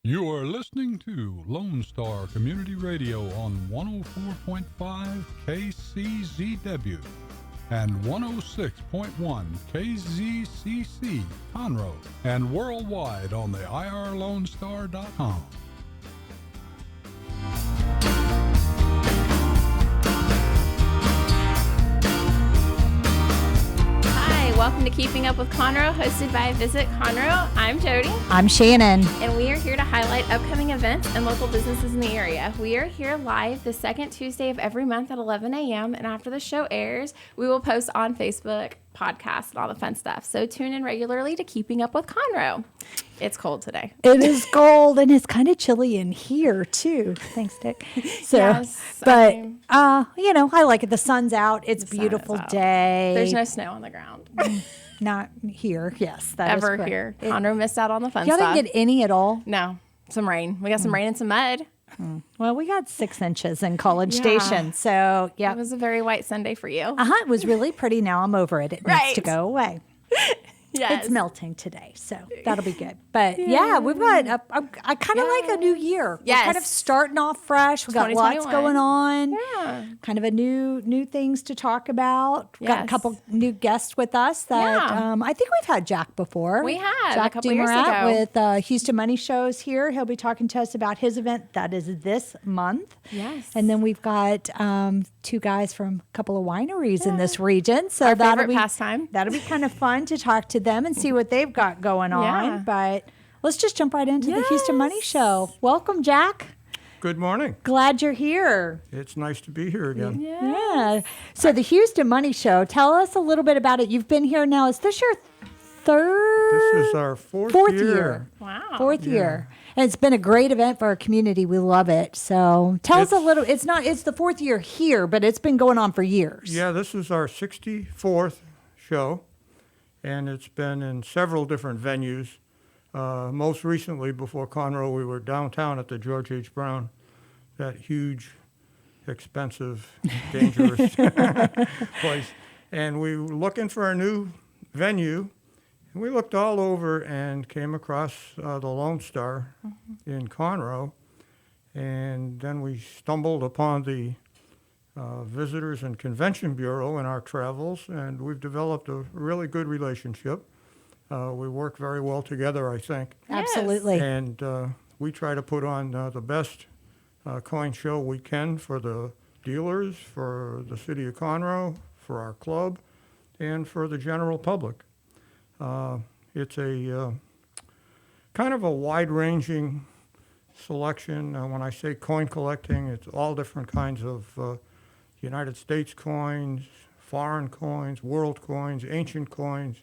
You are listening to Lone Star Community Radio on 104.5 KCZW and 106.1 KZCC Conroe and worldwide on the irlonestar.com. Welcome to Keeping Up with Conroe, hosted by Visit Conroe. I'm Jody. I'm Shannon. And we are here to highlight upcoming events and local businesses in the area. We are here live the second Tuesday of every month at 11 a.m. And after the show airs, we will post on Facebook, podcast, and all the fun stuff. So tune in regularly to Keeping Up with Conroe. It's cold today. It is cold, and it's kind of chilly in here, too. Thanks, Dick. So, yes, but, I like it. The sun's out. It's a beautiful out. day. There's no snow on the ground. Not here. Yes, that Ever is correct. here. Conroe missed out on the fun Y'all stuff. didn't get any at all? No. Some rain. We got some rain and some mud. Well, we got 6 inches in College Yeah. Station. So, yeah. It was a very white Sunday for you. It was really pretty. Now I'm over it. It needs to go away. Yes. It's melting today, so that'll be good. But yeah, we've got, I kind of like a new year. Yes. We're kind of starting off fresh. We've got lots 2021. going on. Yeah. Kind of a new things to talk about. We've got a Yes. couple new guests with us that I think we've had Jack before. We had Jack a couple years Domurat ago. with Houston Money Shows here. He'll be talking to us about his event that is this month. Yes. And then we've got 2 guys from a couple of wineries in this region. So Our that'll favorite be pastime. That'll be kind of fun to talk to them and see what they've got going on. Yeah. But let's just jump right into the Houston Money Show. Welcome, Jack. Good morning. Glad you're here. It's nice to be here again. Yeah. So the Houston Money Show, tell us a little bit about it. You've been here now. Is this your third? This is our fourth year. Wow. Fourth year. And it's been a great event for our community. We love it. So tell us a little. It's the fourth year here, but it's been going on for years. Yeah, this is our 64th show, and it's been in several different venues. Most recently, before Conroe, we were downtown at the George H. Brown, that huge, expensive, dangerous place. And we were looking for a new venue. And we looked all over and came across the Lone Star in Conroe. And then we stumbled upon the Visitors and Convention Bureau in our travels, and we've developed a really good relationship. We work very well together, I think. Absolutely. And we try to put on the best coin show we can for the dealers, for the city of Conroe, for our club, and for the general public. It's a kind of a wide-ranging selection. When I say coin collecting, it's all different kinds of United States coins, foreign coins, world coins, ancient coins,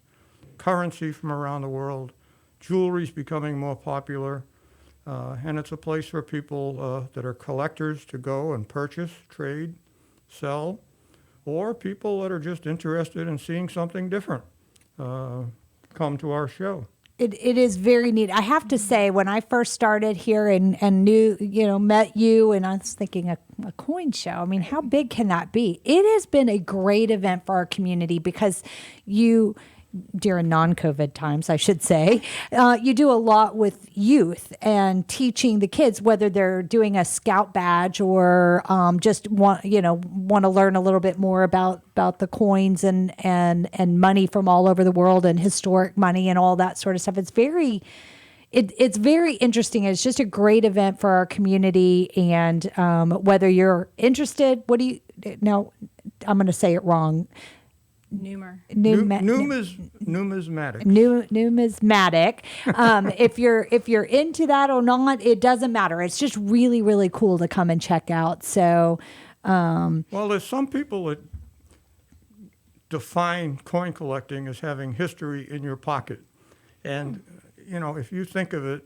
currency from around the world. Jewelry's becoming more popular, and it's a place for people that are collectors to go and purchase, trade, sell, or people that are just interested in seeing something different come to our show. It is very neat. I have to say, when I first started here and knew, met you, and I was thinking a coin show. I mean, how big can that be? It has been a great event for our community because you, during non-COVID times, I should say, you do a lot with youth and teaching the kids, whether they're doing a scout badge or just want to learn a little bit more about the coins and money from all over the world and historic money and all that sort of stuff. It's very interesting. It's just a great event for our community. And whether you're interested, I'm going to say it wrong. Numismatic. Numismatic. If you're into that or not, it doesn't matter. It's just really, really cool to come and check out. So, well, there's some people that define coin collecting as having history in your pocket, and if you think of it,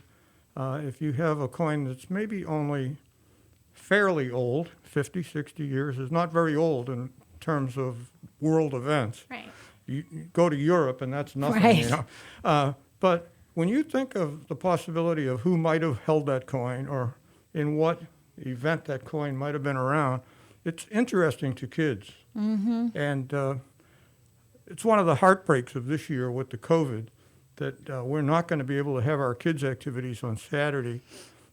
if you have a coin that's maybe only fairly old, 50, 60 years is not very old in terms of world events. Right. You go to Europe and that's nothing, Right. But when you think of the possibility of who might have held that coin or in what event that coin might have been around, it's interesting to kids. Mm-hmm. And it's one of the heartbreaks of this year with the COVID that we're not going to be able to have our kids' activities on Saturday.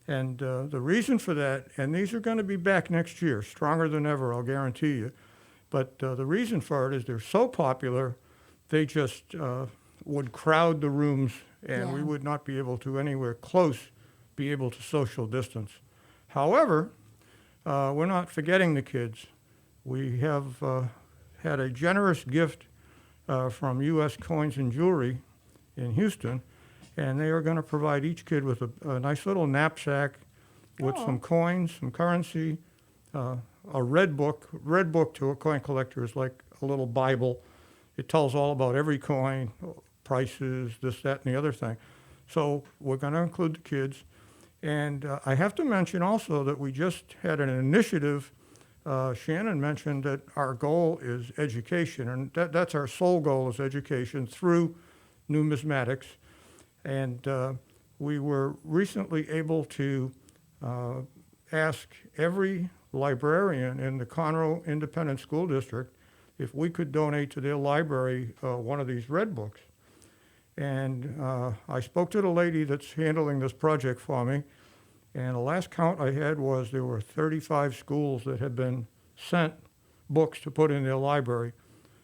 And the reason for that, and these are going to be back next year, stronger than ever, I'll guarantee you. But the reason for it is they're so popular, they just would crowd the rooms, and we would not be able to anywhere close be able to social distance. However, we're not forgetting the kids. We have had a generous gift from U.S. Coins and Jewelry in Houston, and they are going to provide each kid with a nice little knapsack with some coins, some currency, a red book. Red book to a coin collector is like a little Bible. It tells all about every coin, prices, this, that, and the other thing. So we're going to include the kids. And I have to mention also that we just had an initiative. Shannon mentioned that our goal is education, and that's our sole goal is education through numismatics. And we were recently able to ask every librarian in the Conroe Independent School District if we could donate to their library one of these red books. And I spoke to the lady that's handling this project for me, and the last count I had was there were 35 schools that had been sent books to put in their library.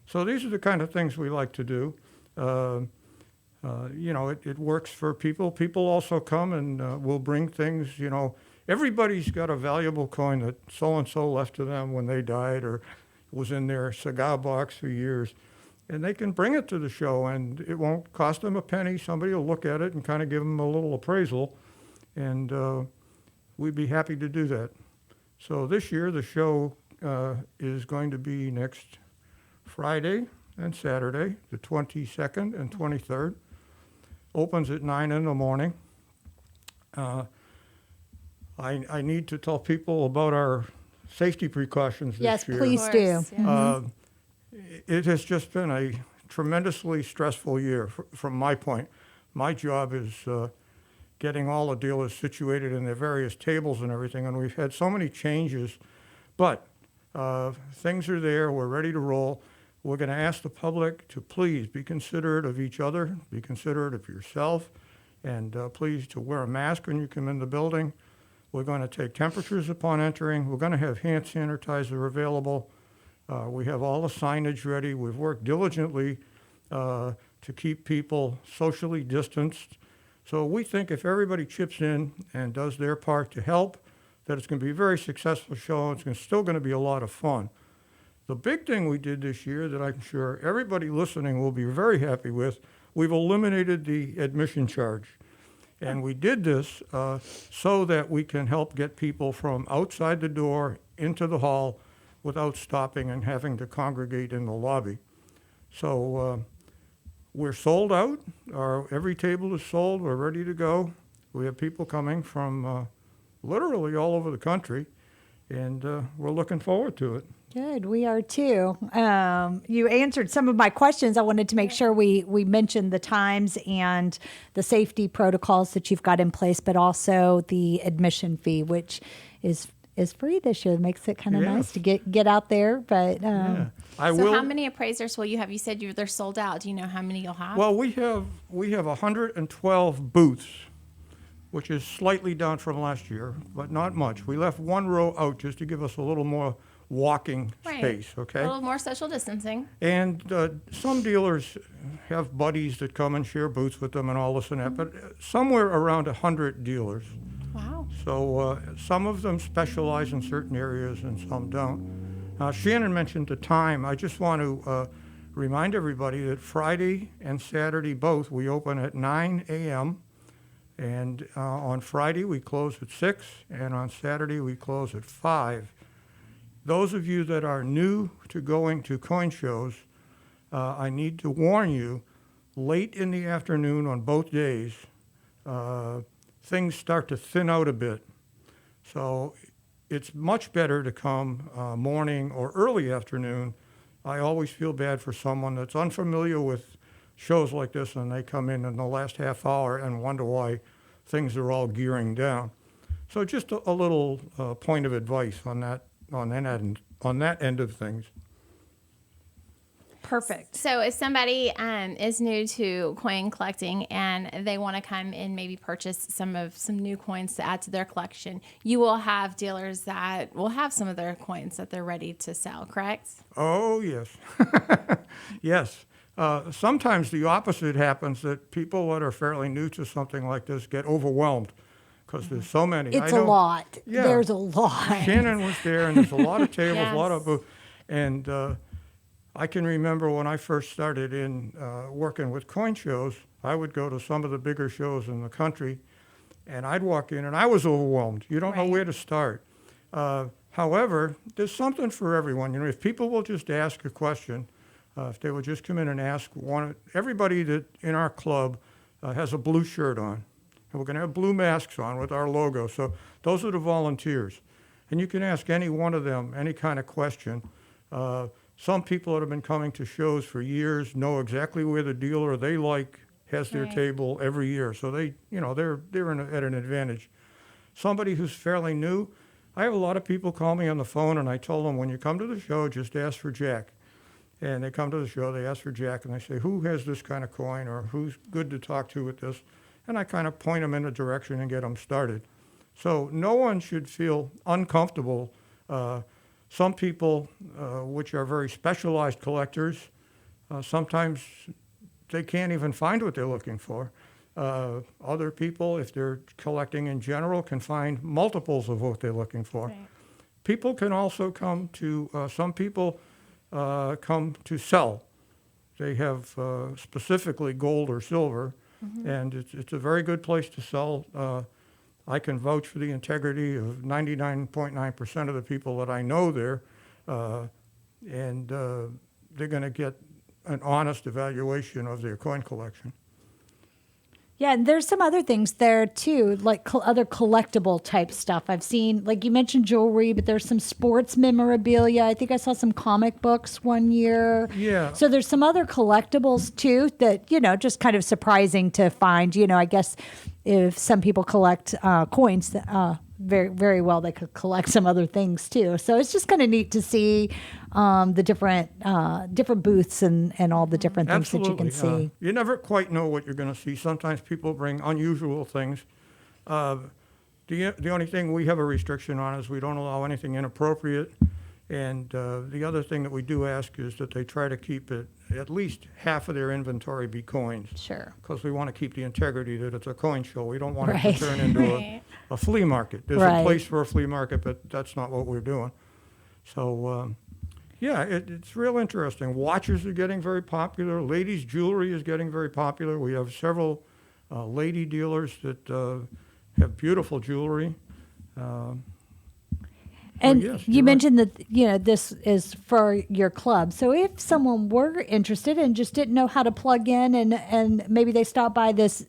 So these are the kind of things we like to do. You know, it works for people. People also come and will bring things, you know. Everybody's got a valuable coin that so-and-so left to them when they died or was in their cigar box for years. And they can bring it to the show, and it won't cost them a penny. Somebody will look at it and kind of give them a little appraisal, and we'd be happy to do that. So this year, the show is going to be next Friday and Saturday, the 22nd and 23rd. Opens at 9 in the morning. I need to tell people about our safety precautions this year. Yes, please do. Yeah. It has just been a tremendously stressful year from my point. My job is getting all the dealers situated in their various tables and everything, and we've had so many changes. But things are there. We're ready to roll. We're going to ask the public to please be considerate of each other, be considerate of yourself, and please to wear a mask when you come in the building. We're going to take temperatures upon entering. We're going to have hand sanitizer available. We have all the signage ready. We've worked diligently to keep people socially distanced. So we think if everybody chips in and does their part to help, that it's going to be a very successful show. It's still going to be a lot of fun. The big thing we did this year that I'm sure everybody listening will be very happy with, we've eliminated the admission charge. And we did this so that we can help get people from outside the door into the hall without stopping and having to congregate in the lobby. So we're sold out. Every table is sold. We're ready to go. We have people coming from literally all over the country, and we're looking forward to it. Good, we are too. You answered some of my questions. I wanted to make sure we mentioned the times and the safety protocols that you've got in place, but also the admission fee, which is free this year. It makes it kind of nice to get out there. But how many appraisers will you have? You said they're sold out. Do you know how many you'll have? Well, we have 112 booths, which is slightly down from last year, but not much. We left one row out just to give us a little more walking space, okay? A little more social distancing. And some dealers have buddies that come and share booths with them and all this and that, but somewhere around 100 dealers. Wow. So some of them specialize in certain areas and some don't. Shannon mentioned the time. I just want to remind everybody that Friday and Saturday both, we open at 9 a.m., and on Friday we close at 6, and on Saturday we close at 5. Those of you that are new to going to coin shows, I need to warn you, late in the afternoon on both days, things start to thin out a bit. So it's much better to come morning or early afternoon. I always feel bad for someone that's unfamiliar with shows like this and they come in the last half hour and wonder why things are all gearing down. So just a little point of advice on that end of things. Perfect. So if somebody is new to coin collecting and they want to come and maybe purchase some new coins to add to their collection, you will have dealers that will have some of their coins that they're ready to sell, correct? Oh, yes. Yes. Sometimes the opposite happens, that people that are fairly new to something like this get overwhelmed because there's so many. It's a lot. Yeah. There's a lot. Shannon was there, and there's a lot of tables, Yes. a lot of booths. And I can remember when I first started in working with coin shows, I would go to some of the bigger shows in the country, and I'd walk in, and I was overwhelmed. You don't know Right. where to start. However, there's something for everyone. You know, if people will just ask a question, if they would just come in and ask one, everybody that in our club has a blue shirt on. And we're going to have blue masks on with our logo. So those are the volunteers. And you can ask any one of them any kind of question. Some people that have been coming to shows for years know exactly where the dealer they like has their Right. table every year. So they, you know, they're at an advantage. Somebody who's fairly new, I have a lot of people call me on the phone, and I told them, when you come to the show, just ask for Jack. And they come to the show, they ask for Jack, and they say, who has this kind of coin, or who's good to talk to with this? And I kind of point them in a direction and get them started. So no one should feel uncomfortable. Some people, which are very specialized collectors, sometimes they can't even find what they're looking for. Other people, if they're collecting in general, can find multiples of what they're looking for. Right. People can also come to, some people come to sell. They have specifically gold or silver, and it's a very good place to sell. I can vouch for the integrity of 99.9% of the people that I know there, and they're going to get an honest evaluation of their coin collection. Yeah, and there's some other things there too, like other collectible type stuff. I've seen, like you mentioned jewelry, but there's some sports memorabilia. I think I saw some comic books one year. Yeah. So there's some other collectibles too that, you know, just kind of surprising to find. You know, I guess if some people collect coins, very, very well, they could collect some other things too. So it's just kind of neat to see the different booths and all the different things that you can see. You never quite know what you're going to see. Sometimes people bring unusual things. The only thing we have a restriction on is we don't allow anything inappropriate. And the other thing that we do ask is that they try to keep it, at least half of their inventory be coins. Sure. Because we want to keep the integrity that it's a coin show. We don't want it Right. to turn into Right. a flea market. There's Right. a place for a flea market, but that's not what we're doing. So, yeah, it's real interesting. Watches are getting very popular. Ladies' jewelry is getting very popular. We have several lady dealers that have beautiful jewelry. And yes, you you're right. mentioned that, you know, this is for your club. So if someone were interested and just didn't know how to plug in and maybe they stopped by this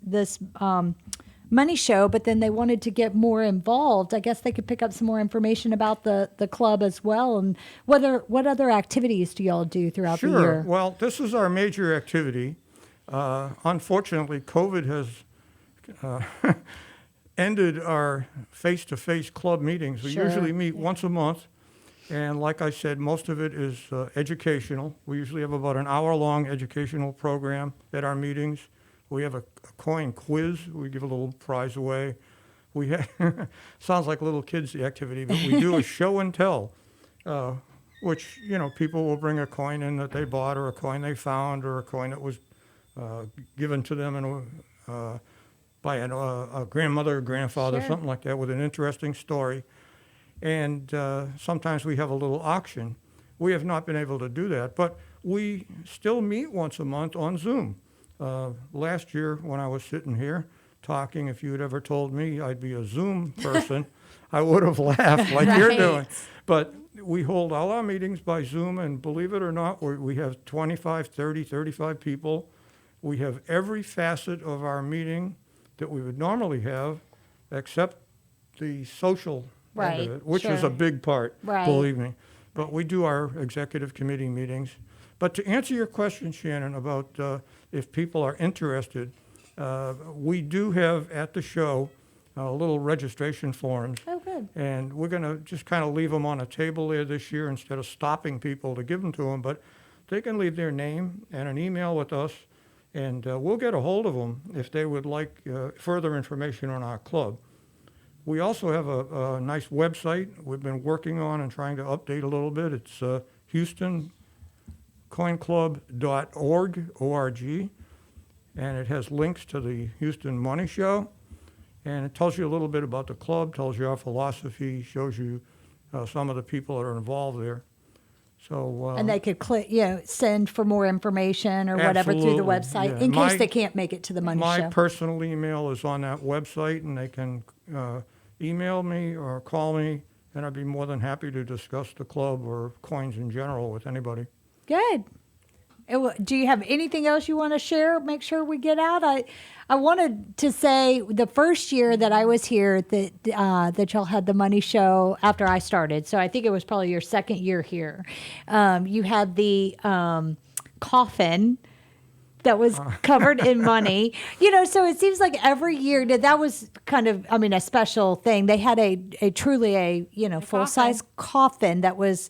money show, but then they wanted to get more involved, I guess they could pick up some more information about the club as well. And what other activities do y'all do throughout the Sure. year? Well, this is our major activity. Unfortunately, COVID has ended our face-to-face club meetings. We Sure. usually meet once a month, and like I said, most of it is educational. We usually have about an hour-long educational program at our meetings. We have a coin quiz. We give a little prize away. We have, sounds like little kids' activity, but we do a show and tell, which, you know, people will bring a coin in that they bought, or a coin they found, or a coin that was given to them by a grandmother or grandfather, Sure. something like that, with an interesting story. And sometimes we have a little auction. We have not been able to do that, but we still meet once a month on Zoom. Last year, when I was sitting here talking, if you had ever told me I'd be a Zoom person, I would have laughed like you're Right. doing. But we hold all our meetings by Zoom, and believe it or not, we have 25, 30, 35 people. We have every facet of our meeting that we would normally have, except the social Right, end of it, which is sure. a big part, Right. believe me. But we do our executive committee meetings. But to answer your question, Shannon, about if people are interested, we do have at the show little registration forms. Oh, good. And we're going to just kind of leave them on a table there this year instead of stopping people to give them to them. But they can leave their name and an email with us, and we'll get a hold of them if they would like further information on our club. We also have a nice website we've been working on and trying to update a little bit. It's HoustonCoinClub.org, O-R-G, and it has links to the Houston Money Show, and it tells you a little bit about the club, tells you our philosophy, shows you some of the people that are involved there. So and they could click, send for more information or whatever through the website yeah. in case they can't make it to the money show. My personal email is on that website, and they can email me or call me, and I'd be more than happy to discuss the club or coins in general with anybody. Good. Do you have anything else you want to share? Make sure we get out. I wanted to say the first year that I was here that y'all had the money show after I started. So I think it was probably your second year here. You had the coffin that was covered in money. So it seems like every year that was kind of, a special thing. They had a truly full-size coffin that was,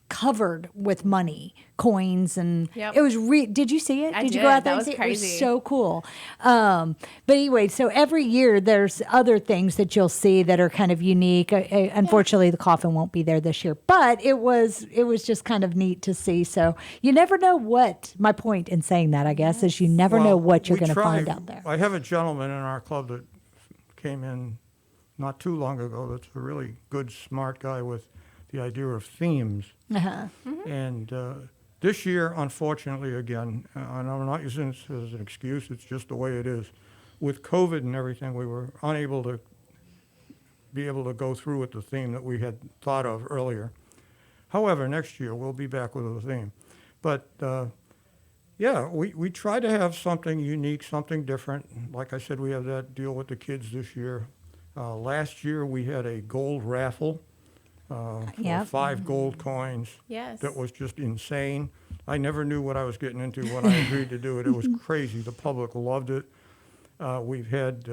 covered with money, coins, and it was. Did you see it? Did you go out there and see it? It was so cool. But anyway, so every year there's other things that you'll see that are kind of unique. Unfortunately, the coffin won't be there this year, but it was just kind of neat to see. So you never know what. My point in saying that, I guess, is you never know what you're going to find out there. I have a gentleman in our club that came in not too long ago. That's a really good, smart guy with the idea of themes. And this year, unfortunately, again, and I'm not using this as an excuse, it's just the way it is. With COVID and everything, we were unable to be able to go through with the theme that we had thought of earlier. However, next year, we'll be back with a theme. But, we try to have something unique, something different. Like I said, we have that deal with the kids this year. Last year, we had a gold raffle. For 5 gold coins. Yes. That was just insane. I never knew what I was getting into when I agreed to do it. It was crazy. The public loved it. We've had,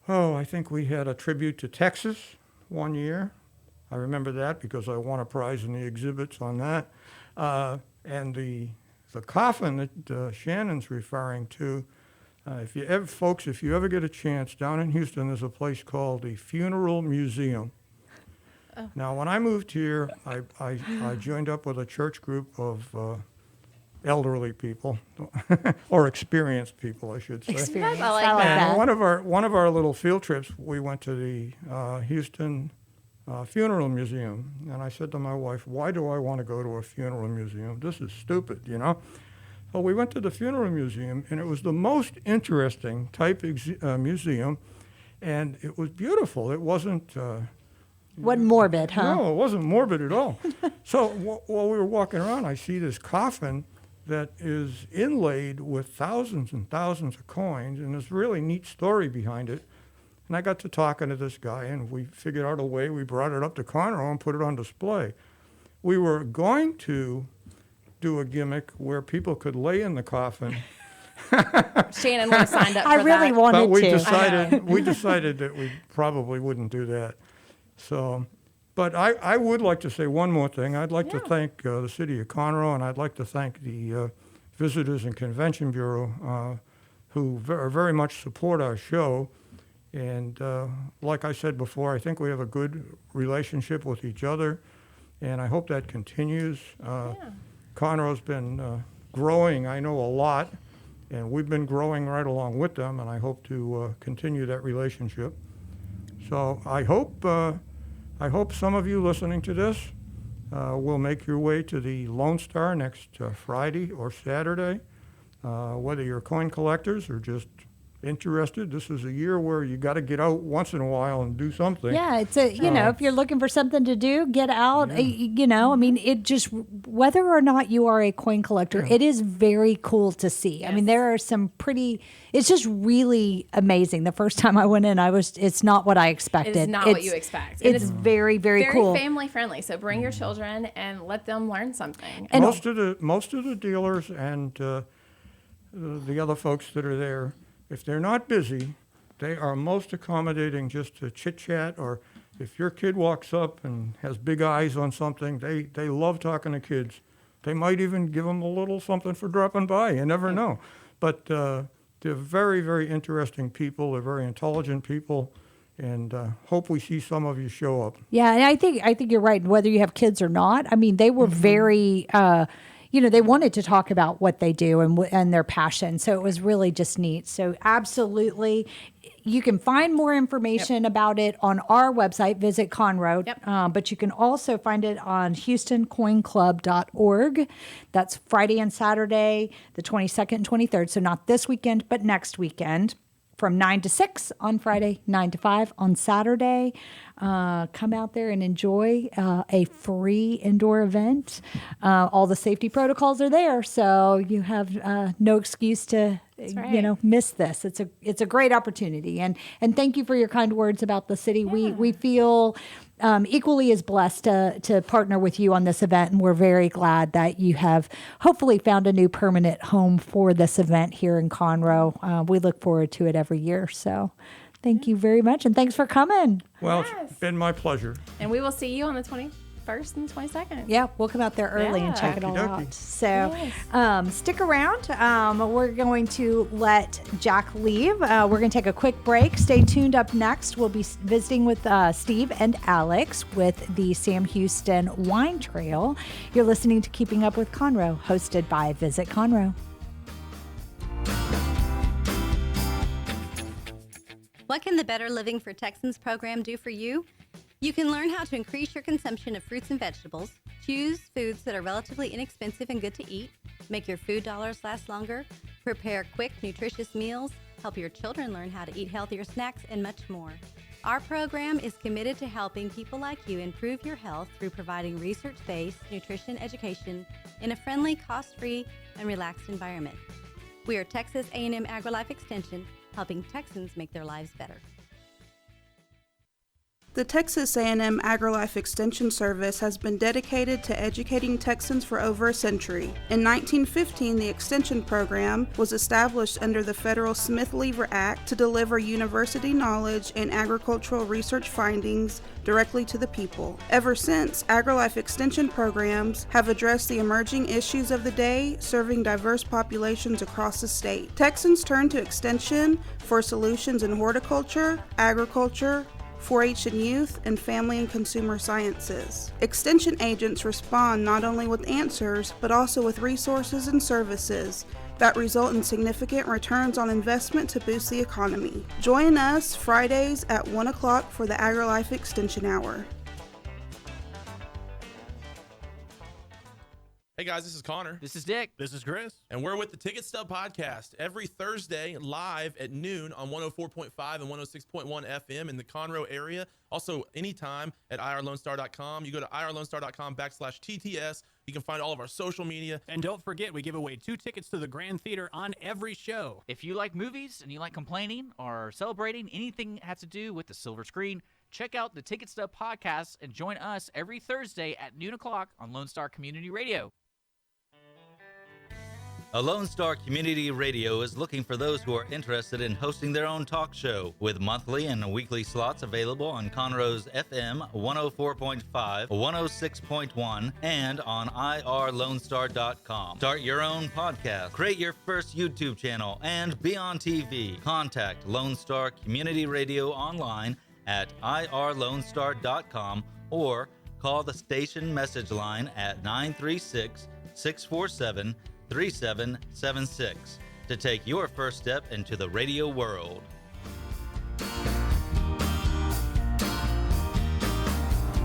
I think we had a tribute to Texas one year. I remember that because I won a prize in the exhibits on that. And the coffin that Shannon's referring to, if you ever get a chance, down in Houston, there's a place called the Funeral Museum. Now, when I moved here, I joined up with a church group of elderly people, or experienced people, I should say. Experience. I like that. And one of our little field trips, we went to the Houston Funeral Museum, and I said to my wife, "Why do I want to go to a funeral museum? This is stupid, Well, we went to the funeral museum, and it was the most interesting type museum, and it was beautiful. It wasn't morbid, huh? No, it wasn't morbid at all. So while we were walking around, I see this coffin that is inlaid with thousands and thousands of coins, and there's a really neat story behind it. And I got to talking to this guy, and we figured out a way. We brought it up to Conroe and put it on display. We were going to do a gimmick where people could lay in the coffin. Shannon would have signed up for that. I really wanted to. We decided that we probably wouldn't do that. So, but I would like to say one more thing. I'd like to thank the city of Conroe, and I'd like to thank the Visitors and Convention Bureau, who very much support our show. And like I said before, I think we have a good relationship with each other, and I hope that continues. Conroe's been growing, I know, a lot, and we've been growing right along with them, and I hope to continue that relationship. So I hope some of you listening to this will make your way to the Lone Star next Friday or Saturday. Whether you're coin collectors or just interested, this is a year where you got to get out once in a while and do something. Yeah, it's if you're looking for something to do, get out. It just, whether or not you are a coin collector, it is very cool to see. Yes. I mean, there are some it's just really amazing. The first time I went in, it's not what I expected. It's not what you expect. It's very, very cool. Very family friendly. So bring your children and let them learn something. And most of the dealers and the other folks that are there, if they're not busy, they are most accommodating just to chit-chat or if your kid walks up and has big eyes on something, they love talking to kids. They might even give them a little something for dropping by. You never know. But they're very, very interesting people. They're very intelligent people. And hope we see some of you show up. Yeah, and I think you're right. Whether you have kids or not, I mean, they were very, they wanted to talk about what they do and their passion. So it was really just neat. So absolutely, you can find more information about it on our website, visit Conroe. But you can also find it on HoustonCoinClub.org. That's Friday and Saturday, the 22nd and 23rd. So not this weekend, but next weekend. From 9 to 6 on Friday, 9 to 5 on Saturday. Come out there and enjoy a free indoor event. All the safety protocols are there, so you have no excuse to miss this. It's a great opportunity, and thank you for your kind words about the city. We feel equally as blessed to partner with you on this event, and we're very glad that you have hopefully found a new permanent home for this event here in Conroe. We look forward to it every year. So thank you very much, and thanks for coming. Well, It's been my pleasure. And we will see you on the 21st and 22nd. Yeah, we'll come out there early and check it all Okey-dokey. out. So stick around. We're going to let Jack leave. We're going to take a quick break. Stay tuned. Up next, we'll be visiting with Steve and Alex with the Sam Houston Wine Trail. You're listening to Keeping Up with Conroe, hosted by Visit Conroe. What can the Better Living for Texans program do for you? You can learn how to increase your consumption of fruits and vegetables, choose foods that are relatively inexpensive and good to eat, make your food dollars last longer, prepare quick, nutritious meals, help your children learn how to eat healthier snacks, and much more. Our program is committed to helping people like you improve your health through providing research-based nutrition education in a friendly, cost-free, and relaxed environment. We are Texas A&M AgriLife Extension, helping Texans make their lives better. The Texas A&M AgriLife Extension Service has been dedicated to educating Texans for over a century. In 1915, the Extension Program was established under the federal Smith-Lever Act to deliver university knowledge and agricultural research findings directly to the people. Ever since, AgriLife Extension programs have addressed the emerging issues of the day, serving diverse populations across the state. Texans turn to Extension for solutions in horticulture, agriculture, 4-H and youth, and family and consumer sciences. Extension agents respond not only with answers, but also with resources and services that result in significant returns on investment to boost the economy. Join us Fridays at 1 o'clock for the AgriLife Extension Hour. Hey guys, this is Connor. This is Dick. This is Chris. And we're with the Ticket Stub Podcast every Thursday live at noon on 104.5 and 106.1 FM in the Conroe area. Also, anytime at irlonestar.com. You go to irlonestar.com/TTS. You can find all of our social media. And don't forget, we give away 2 tickets to the Grand Theater on every show. If you like movies and you like complaining or celebrating anything that has to do with the silver screen, check out the Ticket Stub Podcast and join us every Thursday at noon o'clock on Lone Star Community Radio. A Lone Star Community Radio is looking for those who are interested in hosting their own talk show, with monthly and weekly slots available on Conroe's FM 104.5, 106.1, and on irlonestar.com. Start your own podcast, create your first YouTube channel, and be on TV. Contact Lone Star Community Radio online at irlonestar.com or call the station message line at 936-647-3776 to take your first step into the radio world.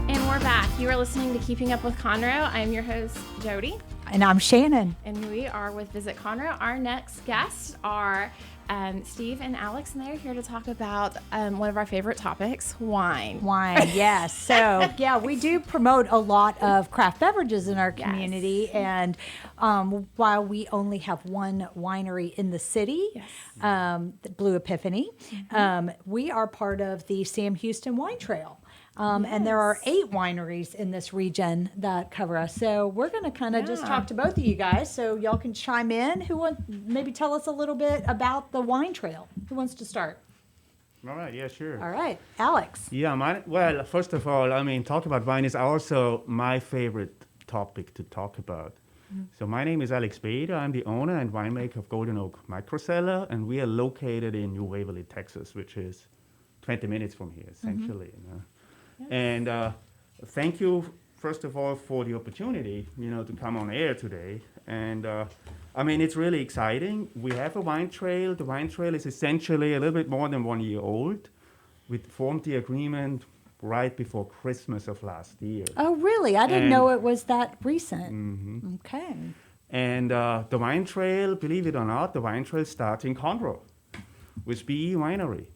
And we're back. You are listening to Keeping Up with Conroe. I'm your host, Jody. And I'm Shannon. And we are with Visit Conroe. Our next guests are Steve and Alex, and they're here to talk about one of our favorite topics, wine. Wine, yes. So, yeah, we do promote a lot of craft beverages in our community. Yes. And while we only have one winery in the city, Yes. the Blue Epiphany, we are part of the Sam Houston Wine Trail. And there are 8 wineries in this region that cover us. So we're going to kind of just talk to both of you guys so y'all can chime in. Who wants maybe tell us a little bit about the wine trail? Who wants to start? All right, yeah, sure. All right, Alex. Yeah, well, first of all, I mean, talk about wine is also my favorite topic to talk about. So my name is Alex Bader. I'm the owner and winemaker of Golden Oak Micro Cellar, and we are located in New Waverly, Texas, which is 20 minutes from here, essentially. You know? And thank you, first of all, for the opportunity, to come on air today. And I mean, it's really exciting. We have a wine trail. The wine trail is essentially a little bit more than 1 year old. We formed the agreement right before Christmas of last year. Oh, really? I didn't know it was that recent. Mm-hmm. Okay. And the wine trail, believe it or not, the wine trail starts in Conroe with BE Winery.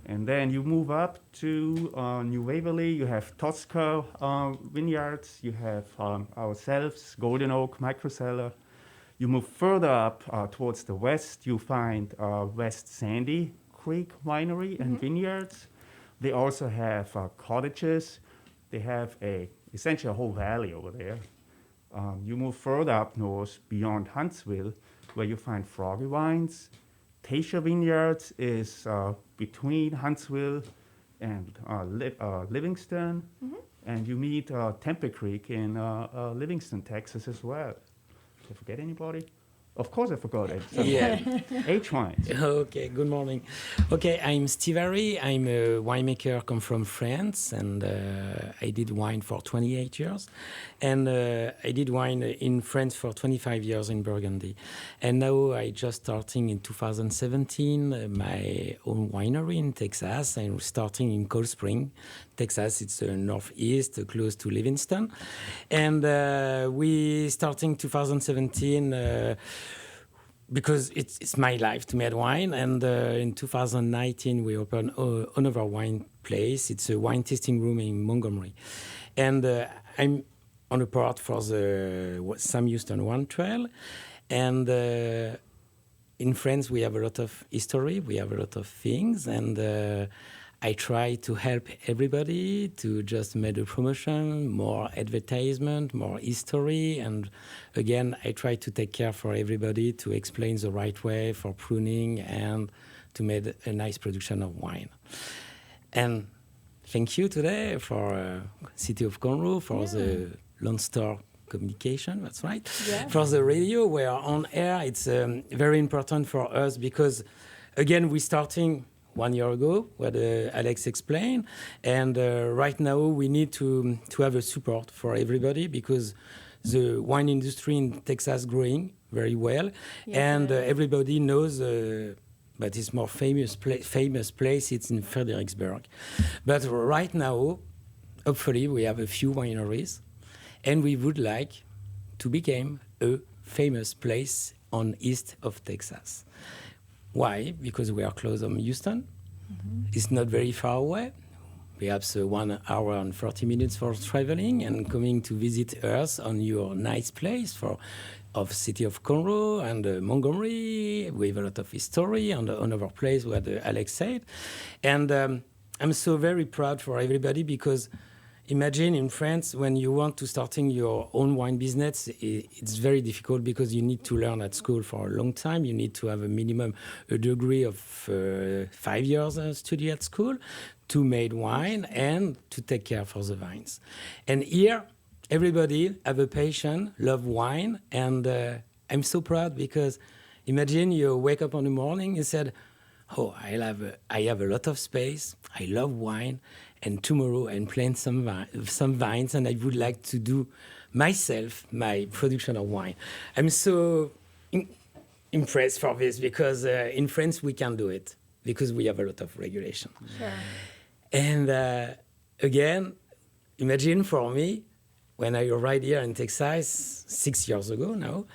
And then you move up to New Waverly, you have Tosca Vineyards, you have ourselves, Golden Oak Micro Cellar. You move further up towards the west, you find West Sandy Creek Winery and Vineyards. They also have cottages. They have essentially a whole valley over there. You move further up north beyond Huntsville, where you find Froggy Wines. Tasha Vineyards is between Huntsville and Livingston. And you meet Tempe Creek in Livingston, Texas as well. Did I forget anybody? Of course I forgot it. Yeah. H-Wines. Okay, good morning. Okay, I'm Steve Harry. I'm a winemaker, come from France, and I did wine for 28 years. And I did wine in France for 25 years in Burgundy. And now I just starting in 2017 my own winery in Texas. I'm starting in Cold Spring, Texas. It's northeast, close to Livingston. And we starting 2017 because it's my life to make wine. And in 2019, we opened another wine place. It's a wine tasting room in Montgomery. And I'm on a part for the Sam Houston Wine Trail. And in France, we have a lot of history. We have a lot of things. And I try to help everybody to just make a promotion, more advertisement, more history. And again, I try to take care for everybody to explain the right way for pruning and to make a nice production of wine. And thank you today for City of Conroe, for the Lone Star communication, that's right. Yeah. For the radio, we are on air. It's very important for us because, again, we're starting 1 year ago, what Alex explained. And right now, we need to have a support for everybody because the wine industry in Texas is growing very well. Yeah. And everybody knows, but it's more famous place, it's in Fredericksburg. But right now, hopefully, we have a few wineries. And we would like to become a famous place on east of Texas. Why? Because we are close to Houston. It's not very far away. Perhaps 1 hour and 40 minutes for traveling and coming to visit us on your nice place of City of Conroe and Montgomery. We have a lot of history and another place where Alex said. And I'm so very proud for everybody because imagine in France, when you want to starting your own wine business, it's very difficult because you need to learn at school for a long time. You need to have a degree of 5 years study at school to make wine and to take care for the vines. And here, everybody have a passion, love wine, and I'm so proud because imagine you wake up in the morning and said, "Oh, I have a lot of space. I love wine." And tomorrow I'm planting some vines, and I would like to do myself my production of wine. I'm so impressed for this because in France we can do it because we have a lot of regulation. Sure. And again, imagine for me when I arrived here in Texas 6 years ago now.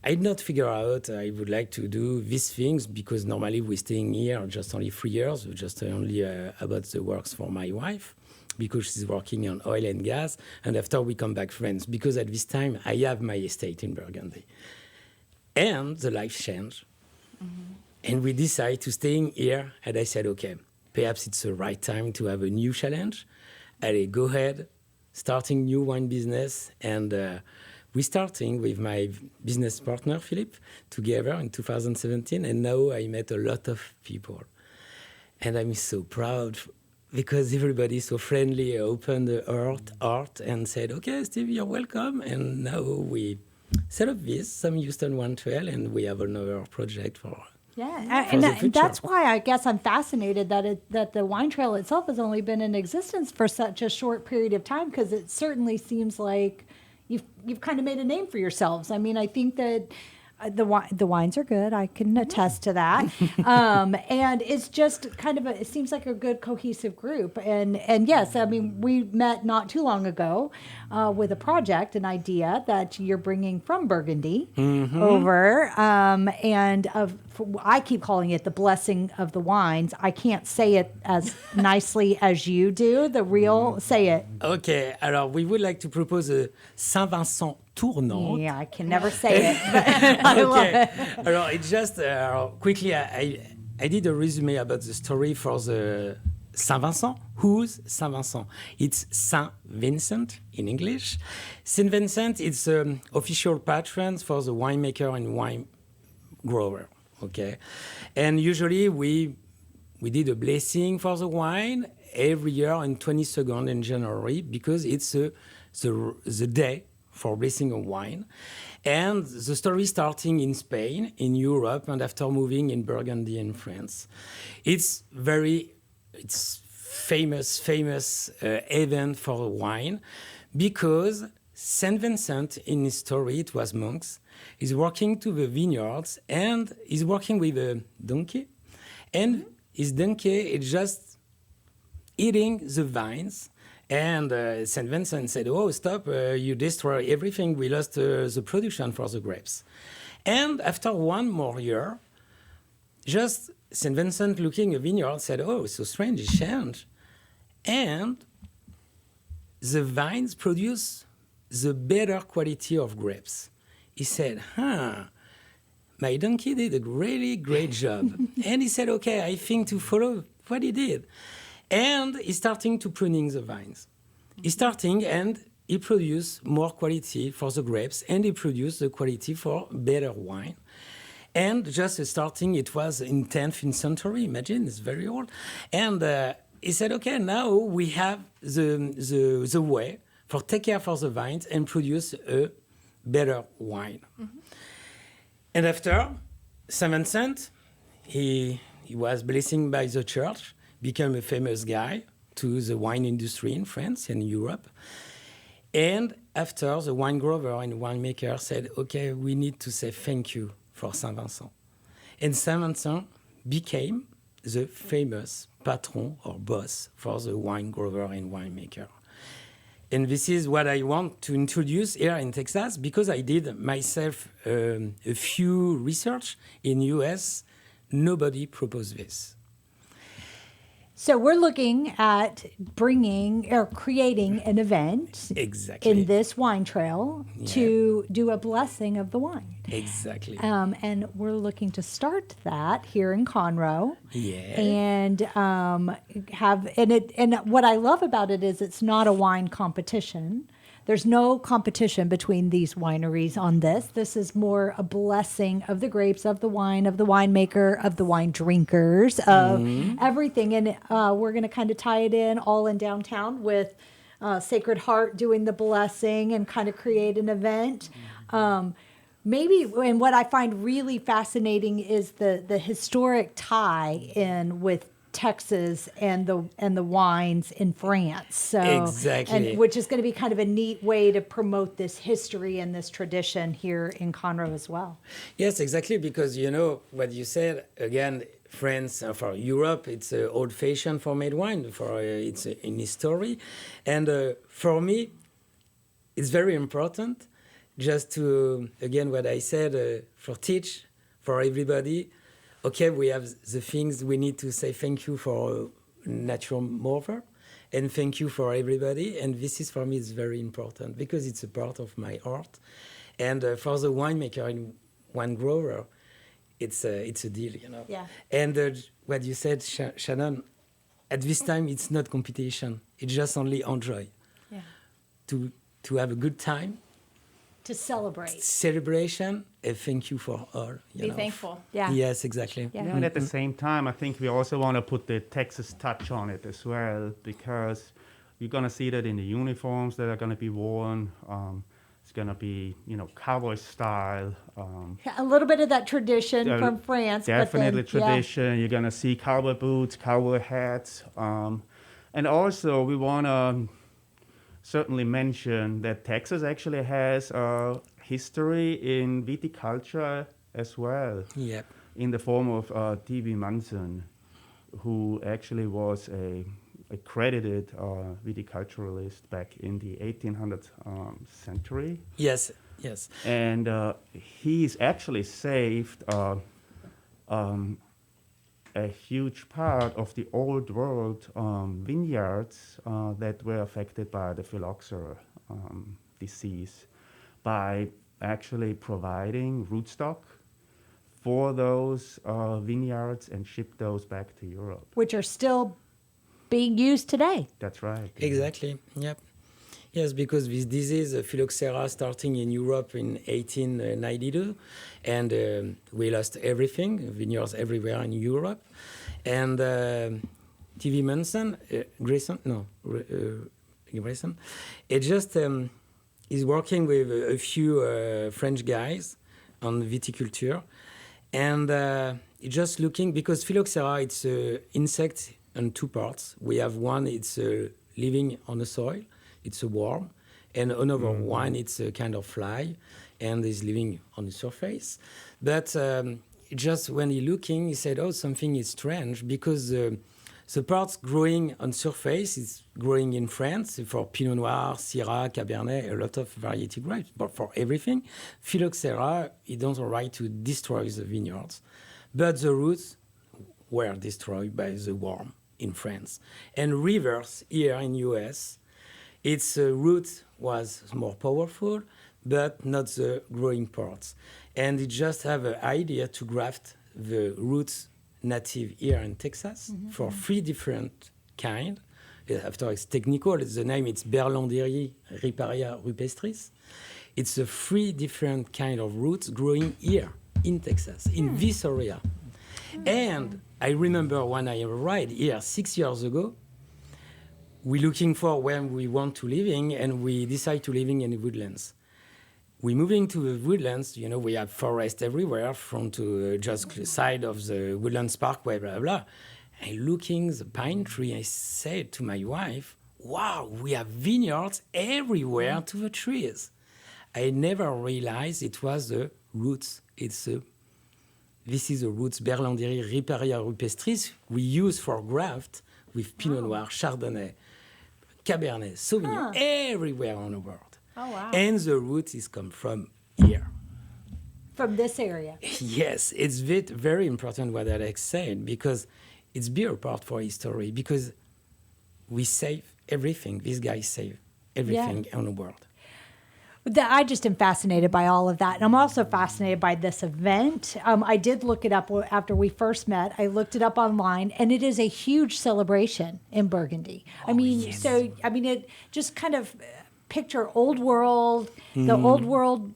I did not figure out I would like to do these things because normally we're staying here just only 3 years, just only about the works for my wife because she's working on oil and gas. And after we come back friends because at this time I have my estate in Burgundy. And the life changed. And we decided to stay here. And I said, okay, perhaps it's the right time to have a new challenge. I go ahead, starting new wine business and we're starting with my business partner, Philippe, together in 2017, and now I met a lot of people. And I'm so proud because everybody so friendly opened the art and said, okay, Steve, you're welcome. And now we set up some Houston Wine Trail, and we have another project for and that's why I guess I'm fascinated that the wine trail itself has only been in existence for such a short period of time, because it certainly seems like you've kind of made a name for yourselves. I mean, I think that the wines are good. I can attest to that. And it's just kind of it seems like a good cohesive group. And yes, I mean, we met not too long ago with a project, an idea that you're bringing from Burgundy over. I keep calling it the blessing of the wines. I can't say it as nicely as you do. The real, say it. Okay, alors we would like to propose a Saint-Vincent Tournant. Yeah, I can never say it, but I love it. Alors, it's just quickly, I did a resume about the story for the Saint-Vincent. Who's Saint-Vincent? It's Saint Vincent in English. Saint Vincent is official patron for the winemaker and wine grower. Okay, and usually we did a blessing for the wine every year on 22nd in January, because it's the day for blessing a wine. And the story starting in Spain, in Europe, and after moving in Burgundy in France. It's famous event for wine, because Saint Vincent, in his story, it was monks, is working to the vineyards, and he's working with a donkey, and his donkey is just eating the vines. And St. Vincent said, oh, stop, you destroy everything. We lost the production for the grapes. And after one more year, just St. Vincent looking at the vineyard said, oh, so strange, it changed. And the vines produce the better quality of grapes. He said, my donkey did a really great job. And he said, okay, I think to follow what he did. And he's starting to pruning the vines. He's starting, and he produced more quality for the grapes, and he produced the quality for better wine. And just starting, it was in 10th century, imagine, it's very old. And he said, okay, now we have the way for take care for the vines and produce a better wine. And after, Saint Vincent, he was blessed by the church, became a famous guy to the wine industry in France and Europe. And after, the wine grower and winemaker said, okay, we need to say thank you for Saint Vincent. And Saint Vincent became the famous patron or boss for the wine grower and winemaker. And this is what I want to introduce here in Texas, because I did myself a few research in US. Nobody proposed this. So we're looking at bringing or creating an event in this wine trail to do a blessing of the wine. Exactly. And we're looking to start that here in Conroe. Yeah. And and what I love about it is it's not a wine competition. There's no competition between these wineries on this. This is more a blessing of the grapes, of the wine, of the winemaker, of the wine drinkers, of everything. And we're going to kind of tie it in all in downtown with Sacred Heart doing the blessing and kind of create an event. Maybe, and what I find really fascinating is the historic tie in with Texas and the wines in France. So exactly, and which is going to be kind of a neat way to promote this history and this tradition here in Conroe as well. Yes, exactly, because you know what you said again. France for Europe, it's old-fashioned for made wine. For it's in history, and for me, it's very important just to again what I said for teach for everybody. Okay, we have the things we need to say thank you for natural mover, and thank you for everybody. And this is for me is very important because it's a part of my art. And for the winemaker and wine grower, it's a deal, you know. Yeah. And what you said, Shannon, at this time it's not competition. It's just only enjoy. Yeah. To have a good time to celebrate. Celebration, a thank you for all. Be thankful. Yeah. Yes, exactly. Yeah. Yeah, and at the same time, I think we also want to put the Texas touch on it as well, because you're going to see that in the uniforms that are going to be worn. It's going to be, cowboy style. A little bit of that tradition from France. Definitely but then, tradition. You're going to see cowboy boots, cowboy hats. And also, we want to certainly mention that Texas actually has a history in viticulture as well. Yep. In the form of T.V. Munson, who actually was a accredited viticulturalist back in the 1800th century. Yes, yes. And he's actually saved a huge part of the old world vineyards that were affected by the phylloxera disease by actually providing rootstock for those vineyards and ship those back to Europe. which are still being used today. That's right. Exactly. Yep. Yes, because this disease, phylloxera, starting in Europe in 1892, and we lost everything, vineyards everywhere in Europe. And T.V. Munson, Grayson, it just is working with a few French guys on viticulture, and just looking, because phylloxera, it's an insect on two parts. We have one, it's living on the soil, it's a worm, and another one, it's a kind of fly, and is living on the surface. But just when he looking, he said, oh, something is strange, because the parts growing on surface is growing in France for Pinot Noir, Syrah, Cabernet, a lot of variety grapes, but for everything. Phylloxera, it doesn't right to destroy the vineyards. But the roots were destroyed by the worm in France. And rivers here in US, its root was more powerful, but not the growing parts. And it just have an idea to graft the roots native here in Texas for 3 different kind. After it's technical, the name it's Berlanderie riparia rupestris. It's a 3 different kind of roots growing here in Texas, in this area. And I remember when I arrived here 6 years ago, we're looking for where we want to living, and we decide to living in the woodlands. We're moving to the woodlands, we have forest everywhere, from to just side of the Woodlands Parkway, blah, blah. And looking the pine tree, I said to my wife, wow, we have vineyards everywhere to the trees. I never realized it was the roots. This is the roots, Berlanderie riparia rupestris, we use for graft with Pinot Noir, Chardonnay, Cabernet, Sauvignon, everywhere on the world. Oh, wow. And the roots is come from here. From this area. Yes, it's very important what Alex said, because it's beer part for history, because we save everything. These guys save everything on the world. I just am fascinated by all of that. And I'm also fascinated by this event. I did look it up after we first met. I looked it up online, and it is a huge celebration in Burgundy. It just kind of picture old world, the old world.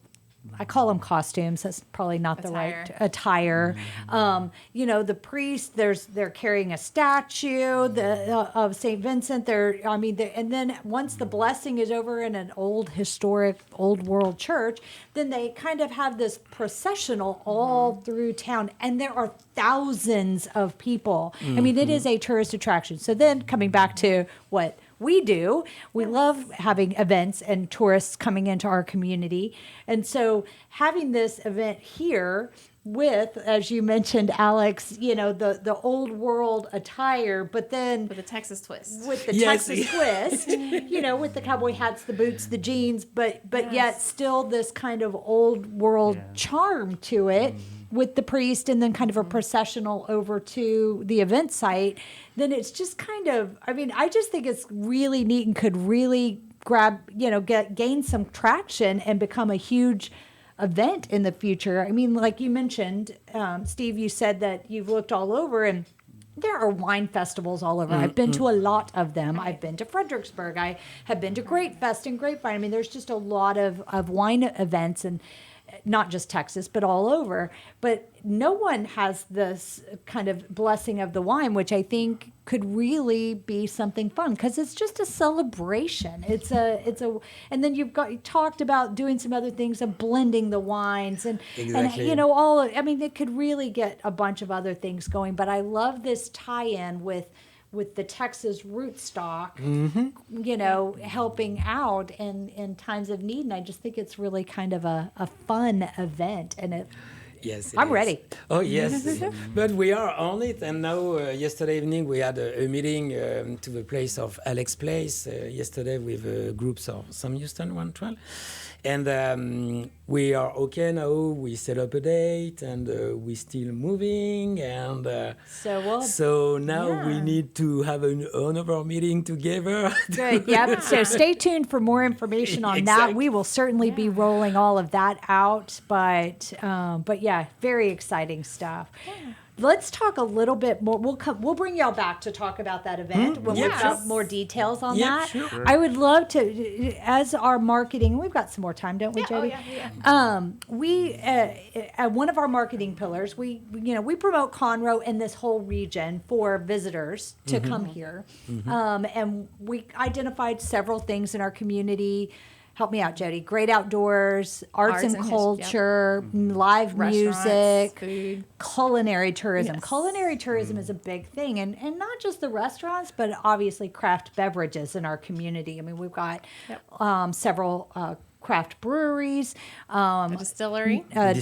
I call them costumes. That's probably not the right attire. The priest. They're carrying a statue of Saint Vincent. And then once the blessing is over in an old historic old world church, then they kind of have this processional all through town, and there are thousands of people. It is a tourist attraction. So then coming back to what we do. We love having events and tourists coming into our community. And so having this event here with, as you mentioned, Alex, the old world attire, but then with a Texas twist. With the Texas twist, with the cowboy hats, the boots, the jeans, but yet still this kind of old world charm to it. With the priest and then kind of a processional over to the event site, then it's just kind of, I just think it's really neat and could really gain some traction and become a huge event in the future. Like you mentioned, Steve, you said that you've looked all over, and there are wine festivals all over. I've been to a lot of them. I've been to Fredericksburg. I have been to Great Fest and Grapevine. I mean, there's just a lot of wine events, and not just Texas, but all over. But no one has this kind of blessing of the wine, which I think could really be something fun because it's just a celebration. And then you talked about doing some other things of blending the wines and Exactly. I mean, it could really get a bunch of other things going. But I love this tie-in with the Texas rootstock, helping out in times of need. And I just think it's really kind of a fun event. And Yes, I'm ready. Oh, yes. But we are on it. And now, yesterday evening, we had a meeting to the place of Alex Place yesterday with groups of some Houston 112. And we are okay now. We set up a date, and we're still moving. And so now we need to have another meeting together. Good. Yep. So stay tuned for more information on that. We will certainly be rolling all of that out. But yeah, very exciting stuff. Yeah. Let's talk a little bit more. We'll bring y'all back to talk about that event when we've got more details on that. Sure. I would love to, as our marketing, we've got some more time, don't we, Jody? Oh, yeah. We at one of our marketing pillars, we promote Conroe and this whole region for visitors to come here. And we identified several things in our community. Help me out, Jody. Great outdoors, arts and culture, live music, food, culinary tourism. Yes. Culinary tourism is a big thing, and not just the restaurants, but obviously craft beverages in our community. I mean, we've got several craft breweries, a distillery, a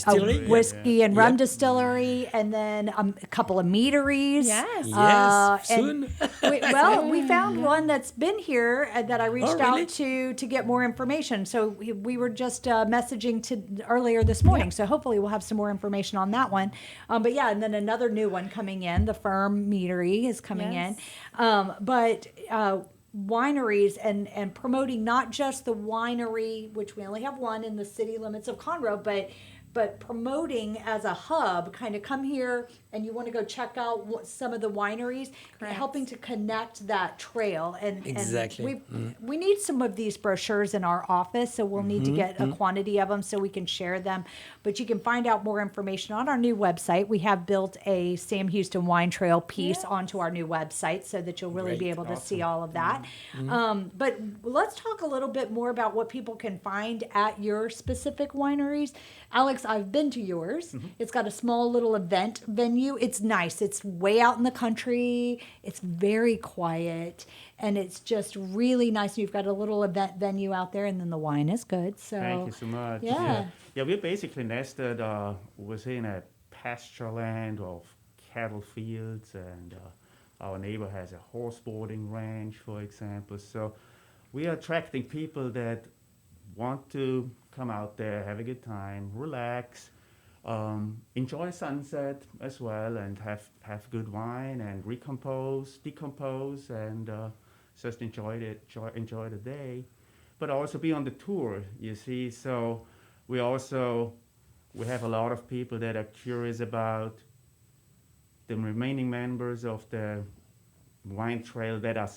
whiskey and rum distillery, and then a couple of meaderies. Yes, soon. We found one that's been here that I reached out to get more information. So we were just messaging earlier this morning. So hopefully we'll have some more information on that one. But yeah, and then another new one coming in. The Firm Meadery is coming in. Wineries and promoting not just the winery, which we only have one in the city limits of Conroe, but promoting as a hub, kind of come here and you want to go check out some of the wineries, helping to connect that trail. And we need some of these brochures in our office, so we'll need to get a quantity of them so we can share them. But you can find out more information on our new website. We have built a Sam Houston Wine Trail piece onto our new website so that you'll really be able to see all of that. But let's talk a little bit more about what people can find at your specific wineries. Alex, I've been to yours. It's got a small little event venue. It's nice. It's way out in the country. It's very quiet, and it's just really nice. You've got a little event venue out there, and then the wine is good. So thank you so much. Yeah, we're basically nested within a pasture land of cattle fields, and our neighbor has a horse boarding ranch, for example. So we are attracting people that want to come out there, have a good time, relax, enjoy sunset as well, and have good wine and decompose, and just enjoy the day, but also be on the tour. You see, so we have a lot of people that are curious about the remaining members of the wine trail that are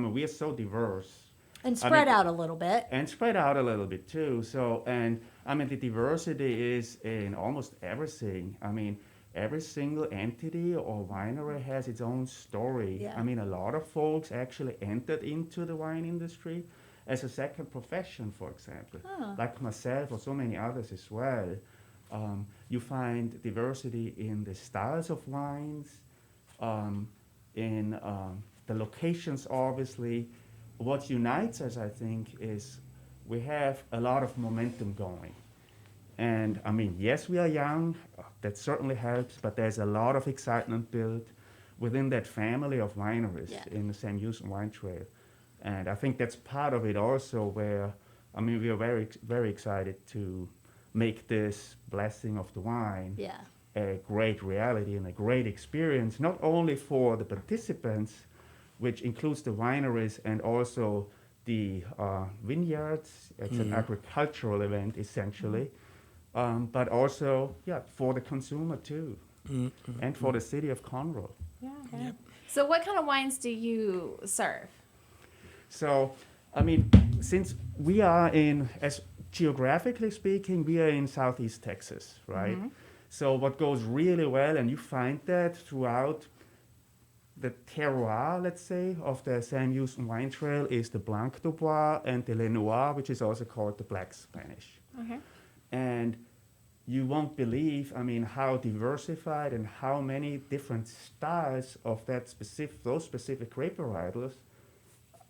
we are so diverse. And spread out a little bit. And spread out a little bit too. So, and the diversity is in almost everything. Every single entity or winery has its own story. Yeah. A lot of folks actually entered into the wine industry as a second profession, for example. Like myself or so many others as well. You find diversity in the styles of wines, in the locations, obviously. What unites us, I think, is we have a lot of momentum going. And yes, we are young, that certainly helps, but there's a lot of excitement built within that family of wineries in the Sam Houston Wine Trail. And I think that's part of it also, where, we are very, very excited to make this blessing of the wine a great reality and a great experience, not only for the participants, which includes the wineries and also the vineyards. It's an agricultural event, essentially, but also, for the consumer too, and for the city of Conroe. Yeah. Okay. So what kind of wines do you serve? So, I mean, since we are as geographically speaking, we are in Southeast Texas, right? Mm-hmm. So what goes really well, and you find that throughout the terroir, let's say, of the Sam Houston Wine Trail is the Blanc du Bois and the Le Noir, which is also called the Black Spanish. Okay. And you won't believe, I mean, how diversified and how many different styles of those specific grape varietals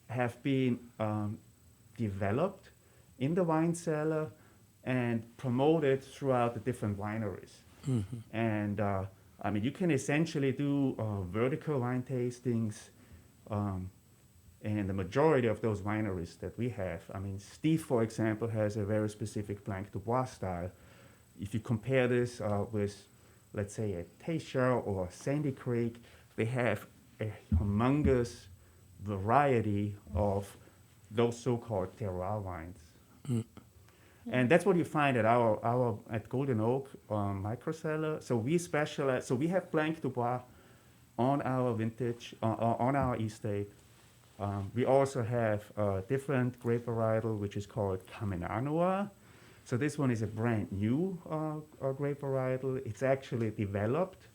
have been developed in the wine cellar and promoted throughout the different wineries. Mm-hmm. And I mean, you can essentially do vertical wine tastings, and the majority of those wineries that we have, I mean, Steve, for example, has a very specific Blanc du Bois style. If you compare this with, let's say, a Teicher or Sandy Creek, they have a humongous variety of those so-called terroir wines. Mm. And that's what you find at Golden Oak micro cellar. So we specialize. So we have Blanc du Bois on our vintage, on our estate. We also have a different grape varietal which is called Caminard Noir. So this one is a brand new grape varietal. It's actually developed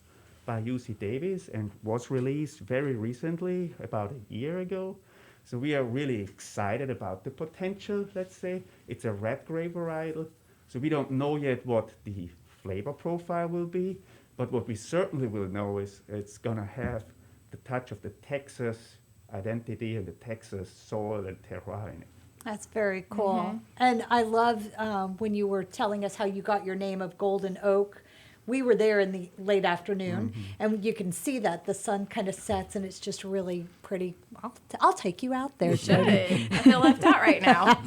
by UC Davis and was released very recently, about a year ago. So we are really excited about the potential, let's say. It's a red grape varietal, so we don't know yet what the flavor profile will be, but what we certainly will know is it's gonna have the touch of the Texas identity and the Texas soil and terroir in it. That's very cool. And I love when you were telling us how you got your name of Golden Oak. We were there in the late afternoon, and you can see that the sun kind of sets, and it's just really pretty. I'll take you out there. You should. I feel left out right now.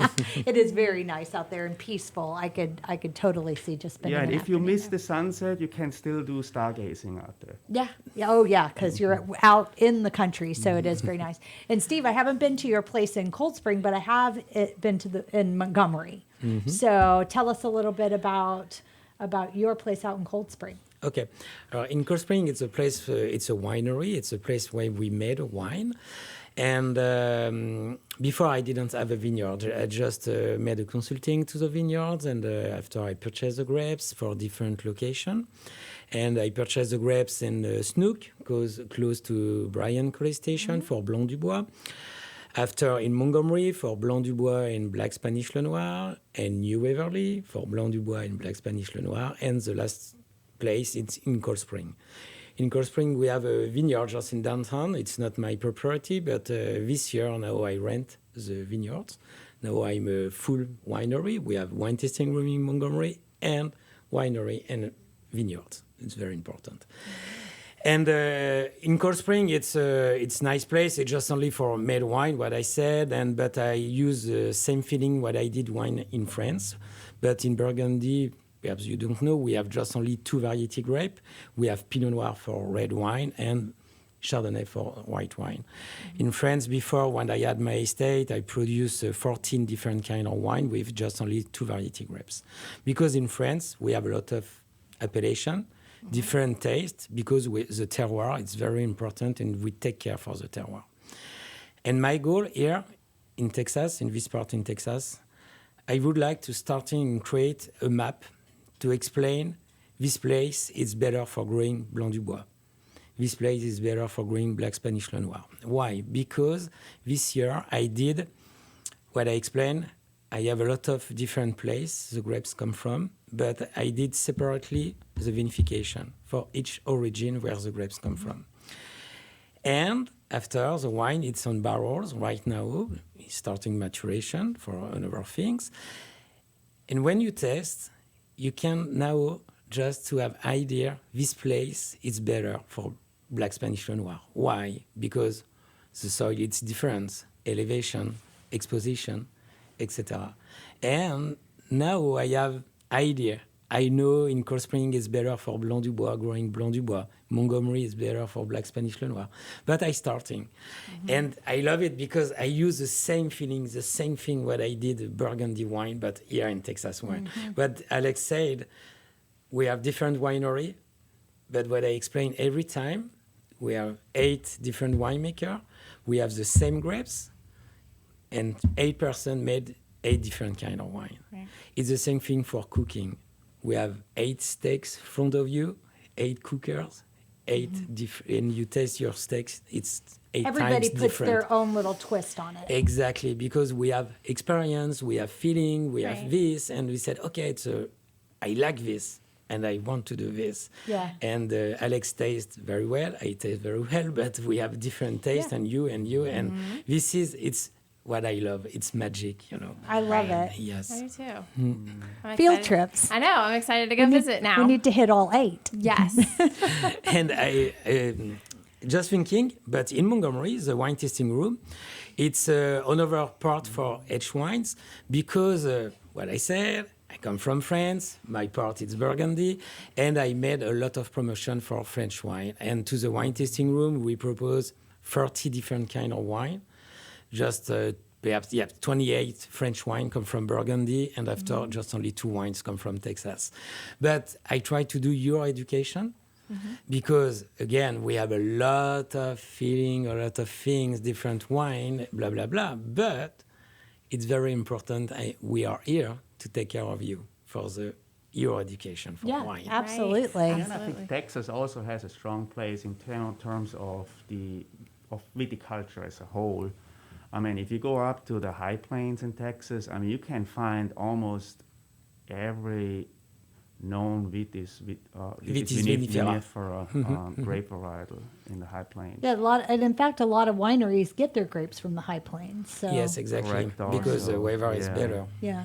It is very nice out there and peaceful. I could totally see just spending. Yeah, and an if you afternoon miss there. the sunset, you can still do stargazing out there. Yeah. Oh, yeah, because you're out in the country, so it is very nice. And Steve, I haven't been to your place in Cold Spring, but I have been to in Montgomery. So tell us a little bit about your place out in Cold Spring. Okay. In Cold Spring, it's a place, it's a winery. It's a place where we made a wine. And before I didn't have a vineyard. I just made a consulting to the vineyards. And after I purchased the grapes for different location. And I purchased the grapes in Snook, close to Bryan College Station for Blanc du Bois. After in Montgomery for Blanc du Bois and Black Spanish Le Noir, and New Waverly for Blanc du Bois and Black Spanish Le Noir, and the last place it's in Cold Spring. In Cold Spring we have a vineyard just in downtown. It's not my property, but this year now I rent the vineyards. Now I'm a full winery. We have wine tasting room in Montgomery and winery and vineyards. It's very important. And in Cold Spring, it's nice place. It's just only for made wine, what I said, but I use the same feeling what I did wine in France. But in Burgundy, perhaps you don't know, we have just only 2 variety grape. We have Pinot Noir for red wine and Chardonnay for white wine. In France, before, when I had my estate, I produced 14 different kind of wine with just only 2 variety grapes. Because in France, we have a lot of appellation, different taste, because the terroir is very important and we take care for the terroir. And my goal here in Texas, in this part in Texas, I would like to start and create a map to explain this place is better for growing Blanc du Bois. This place is better for growing Black Spanish Le Noir. Why? Because this year I did what I explained. I have a lot of different places the grapes come from, but I did separately the vinification for each origin where the grapes come from. And after the wine, it's on barrels right now, it's starting maturation for other things. And when you taste, you can now just to have idea, this place is better for Black Spanish Le Noir. Why? Because the soil, it's different, elevation, exposition, etc. And now I have idea. I know in Cold Spring is better for Blanc du Bois, growing Blanc du Bois. Montgomery is better for Black Spanish Le Noir. But I starting. And I love it because I use the same feeling, the same thing what I did Burgundy wine, but here in Texas wine. But Alex said, we have different winery, but what I explain every time, we have 8 different winemakers. We have the same grapes, and 8 person made 8 different kind of wine. Right. It's the same thing for cooking. We have 8 steaks in front of you, 8 cookers, 8 different, and you taste your steaks. It's 8 Everybody times puts different. their own little twist on it. Exactly, because we have experience, we have feeling, we Right. have this, and we said, okay, I like this, and I want to do this. Yeah. And Alex tastes very well, I taste very well, but we have different taste, Yeah. and you, and this it's what I love. It's magic, you know. I love it. Yes. I do too. I'm Field excited. trips. I know. I'm excited to go visit now. We need to hit all 8. Yes. And I just thinking, but in Montgomery, the wine tasting room, it's another part for H wines because what I said, I come from France, my part is Burgundy, and I made a lot of promotion for French wine. And to the wine tasting room, we propose 30 different kind of wine. Just perhaps 28 French wine come from Burgundy, and after just only 2 wines come from Texas. But I try to do your education because, again, we have a lot of feeling, a lot of things, different wine, blah, blah, blah. But it's very important. We are here to take care of you for your education for Yeah, wine. absolutely. And I think Texas also has a strong place in terms of viticulture as a whole. I mean, if you go up to the high plains in Texas, I mean, you can find almost every known vitis vinifera grape varietal in the high plains. Yeah, and in fact, a lot of wineries get their grapes from the high plains. So. Yes, exactly, Correct because the also, weather is yeah. better. Yeah.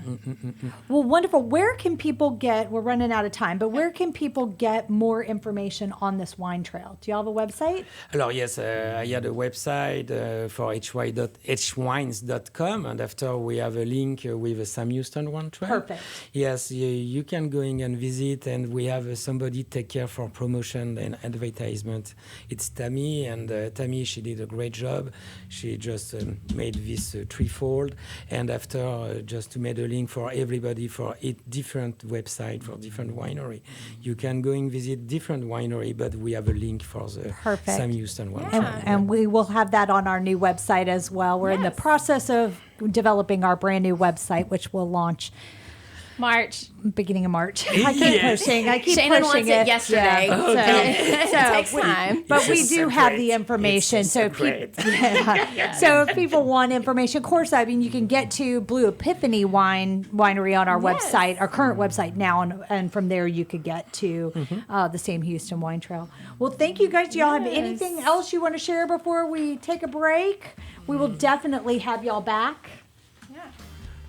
Well, wonderful. Where can people we're running out of time, but where can people get more information on this wine trail? Do you have a website? Alors, yes, I had a website for hwines.com, and after we have a link with a Sam Houston wine trail. Perfect. Yes, you can go in and visit, and we have somebody take care for promotion and advertisement. It's Tammy, and Tammy, she did a great job. She just made this threefold, and after just to make a link for everybody for different website for different winery. You can go and visit different winery, but we have a link for the Perfect. Sam Houston one. And we will have that on our new website as well. We're in the process of developing our brand new website, which will launch beginning of March. I keep pushing. Shannon wants it yesterday. Yeah. So it takes time. But we do have the information. So if people want information, of course, I mean, you can get to Blue Epiphany Winery on our website, our current website now, and from there you could get to the Sam Houston Wine Trail. Well, thank you guys. Do y'all have anything else you want to share before we take a break? We will definitely have y'all back.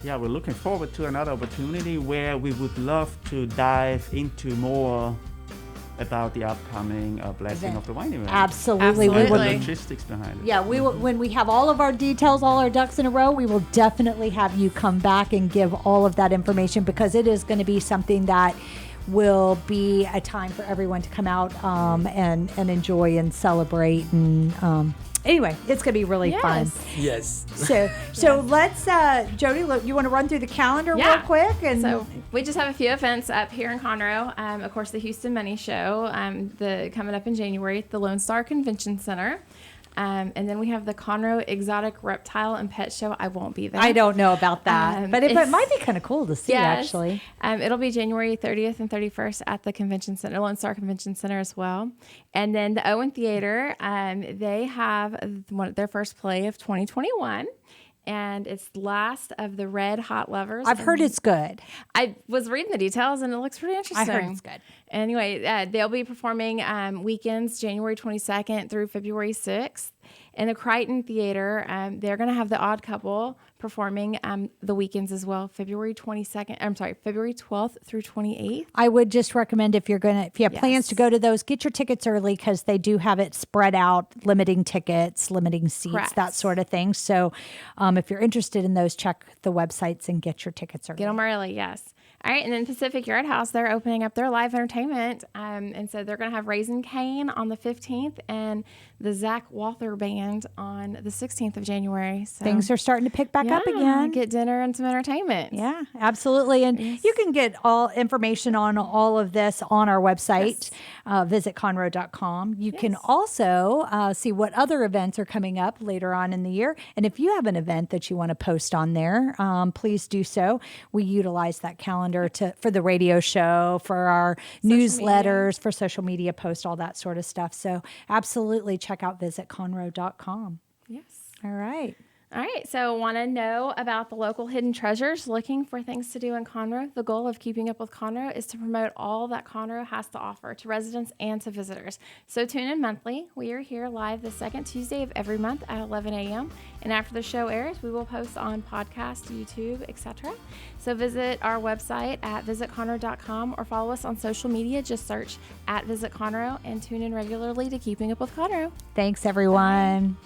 Yeah, we're looking forward to another opportunity where we would love to dive into more about the upcoming Blessing of the Wine event. Absolutely. And the Absolutely. logistics behind it. Yeah, we will, when we have all of our details, all our ducks in a row, we will definitely have you come back and give all of that information because it is going to be something that will be a time for everyone to come out and enjoy and celebrate. And anyway, it's going to be really fun. Yes. So let's, Jody, you want to run through the calendar real quick? And So we just have a few events up here in Conroe. Of course, the Houston Money Show, coming up in January at the Lone Star Convention Center. And then we have the Conroe Exotic Reptile and Pet Show. I won't be there. I don't know about that, but it might be kind of cool to see, Yes. actually. It'll be January 30th and 31st at the Convention Center, Lone Star Convention Center as well. And then the Owen Theater, they have their first play of 2021. And it's Last of the Red Hot Lovers. I've heard it's good. I was reading the details, and it looks pretty interesting. I heard it's good. Anyway, they'll be performing weekends January 22nd through February 6th. In the Crichton Theater, they're going to have the Odd Couple performing the weekends as well, February 12th through 28th. I would just recommend if you have plans to go to those, get your tickets early because they do have it spread out, limiting tickets, limiting seats, Correct. that sort of thing. So if you're interested in those, check the websites and get your tickets early. Get them early, yes. All right, and then Pacific Yard House, they're opening up their live entertainment, and so they're going to have Raisin Cane on the 15th and the Zach Walther Band on the 16th of January. So, Things are starting to pick back up again. Get dinner and some entertainment. Yeah, absolutely. And you can get all information on all of this on our website. Visit Conroe.com. You can also see what other events are coming up later on in the year. And if you have an event that you want to post on there, please do so. We utilize that calendar for the radio show, for our newsletters, for social media posts, all that sort of stuff. So absolutely check out visitconroe.com. Yes. All right. All right, so want to know about the local hidden treasures, looking for things to do in Conroe? The goal of Keeping Up with Conroe is to promote all that Conroe has to offer to residents and to visitors. So tune in monthly. We are here live the second Tuesday of every month at 11 a.m. And after the show airs, we will post on podcast, YouTube, etc. So visit our website at visitconroe.com or follow us on social media. Just search @visitconroe and tune in regularly to Keeping Up with Conroe. Thanks, everyone.